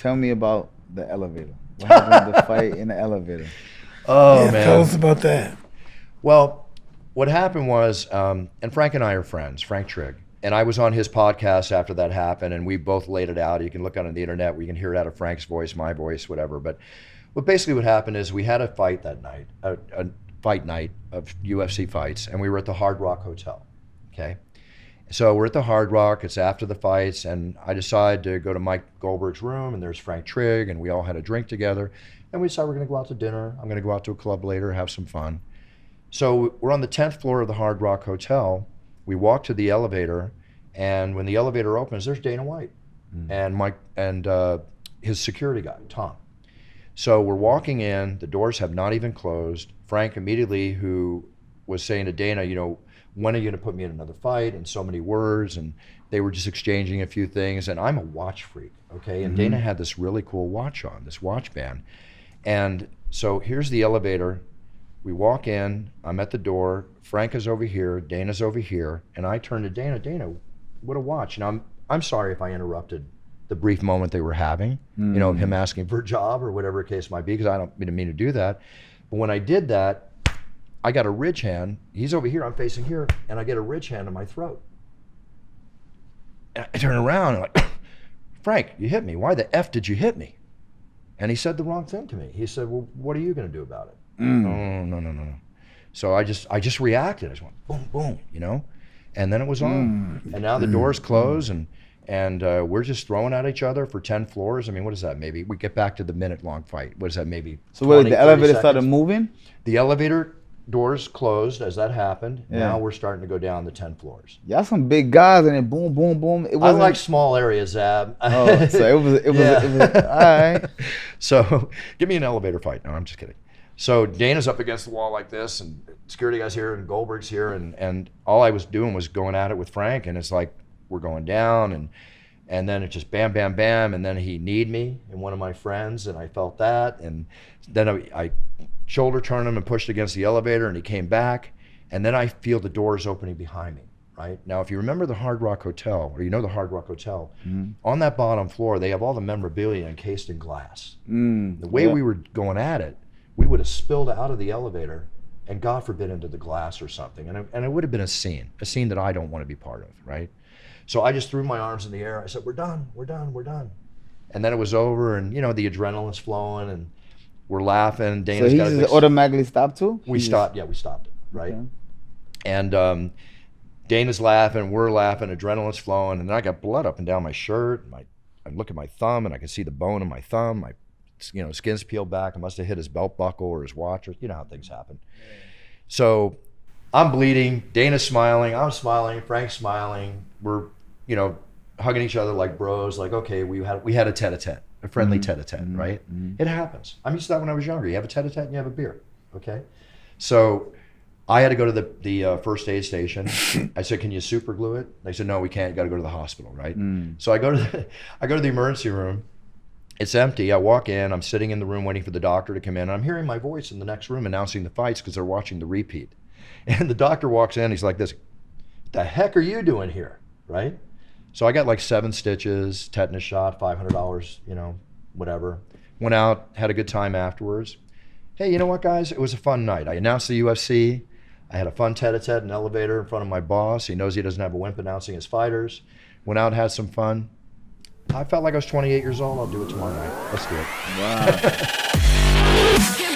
Tell me about the elevator. What happened with the fight in the elevator? Oh, man. Tell us about that. Well, what happened was, and Frank and I are friends, Frank Trigg. And I was on his podcast after that happened, and we both laid it out. You can look on the internet, we can hear it out of Frank's voice, my voice, whatever. But basically what happened is we had a fight that night, a fight night of UFC fights, and we were at the Hard Rock Hotel, okay? So we're at the Hard Rock, it's after the fights, and I decide to go to Mike Goldberg's room, and there's Frank Trigg, and we all had a drink together, and we decided we're gonna go out to dinner. I'm gonna go out to a club later, have some fun. So we're on the 10th floor of the Hard Rock Hotel. We walk to the elevator, and when the elevator opens, there's Dana White and Mike and his security guy, Tom. So we're walking in, the doors have not even closed. Frank immediately, who was saying to Dana, you know, when are you gonna put me in another fight? And so many words, and they were just exchanging a few things. And I'm a watch freak, okay? And Dana had this really cool watch on, this watch band. And so here's the elevator. We walk in, I'm at the door, Frank is over here, Dana's over here, and I turn to Dana, what a watch. And I'm sorry if I interrupted the brief moment they were having, you know, of him asking for a job or whatever the case might be, because I don't mean to do that. But when I did that, I got a ridge hand, he's over here, I'm facing here, and I get a ridge hand in my throat. And I turn around and I'm like, Frank, you hit me, why the F did you hit me? And he said the wrong thing to me. He said, well, what are you gonna do about it? No. So I just reacted. I just went boom, boom, you know, and then it was on. And now the doors close, and we're just throwing at each other for 10 floors. I mean, what is that? Maybe we get back to the minute-long fight. What is that? Maybe. So wait, the elevator started moving? The elevator doors closed as that happened. Yeah. Now we're starting to go down the 10 floors. Y'all some big guys, and then boom, boom, boom. I like small areas, Zab. Oh, so it was all right. So give me an elevator fight. No, I'm just kidding. So Dana's up against the wall like this, and security guy's here, and Goldberg's here, and all I was doing was going at it with Frank, and it's like we're going down, and then it just bam, bam, bam, and then he kneed me and one of my friends, and I felt that, and then I shoulder turned him and pushed against the elevator, and he came back, and then I feel the doors opening behind me. Right? Now, if you remember the Hard Rock Hotel, or you know the Hard Rock Hotel, on that bottom floor, they have all the memorabilia encased in glass. The way we were going at it, we would have spilled out of the elevator and God forbid into the glass or something. And it would have been a scene that I don't want to be part of, right? So I just threw my arms in the air. I said, we're done. And then it was over, and you know, the adrenaline's flowing, and we're laughing. Dana's so he just automatically stopped too? We stopped it, right? Okay. And Dana's laughing, we're laughing, adrenaline's flowing, and then I got blood up and down my shirt. I look at my thumb, and I can see the bone in my thumb. My skin's peeled back. I must have hit his belt buckle or his watch, or you know how things happen. So I'm bleeding, Dana's smiling, I'm smiling, Frank's smiling. We're, you know, hugging each other like bros, like, okay, we had a tete-a-tete, a friendly tete-a-tete, right? It happens. I'm used to that when I was younger. You have a tete-a-tete and you have a beer, okay? So I had to go to the first aid station. I said, can you super glue it? They said, no, we can't, you gotta go to the hospital, right? So I go to the emergency room. It's empty. I walk in, I'm sitting in the room waiting for the doctor to come in, and I'm hearing my voice in the next room announcing the fights because they're watching the repeat. And the doctor walks in, he's like this, what the heck are you doing here, right? So I got like 7 stitches, tetanus shot, $500, you know, whatever. Went out, had a good time afterwards. Hey, you know what, guys? It was a fun night. I announced the UFC. I had a fun tete-a-tete in an elevator in front of my boss. He knows he doesn't have a wimp announcing his fighters. Went out, had some fun. I felt like I was 28 years old. I'll do it tomorrow night. Let's do it. Wow.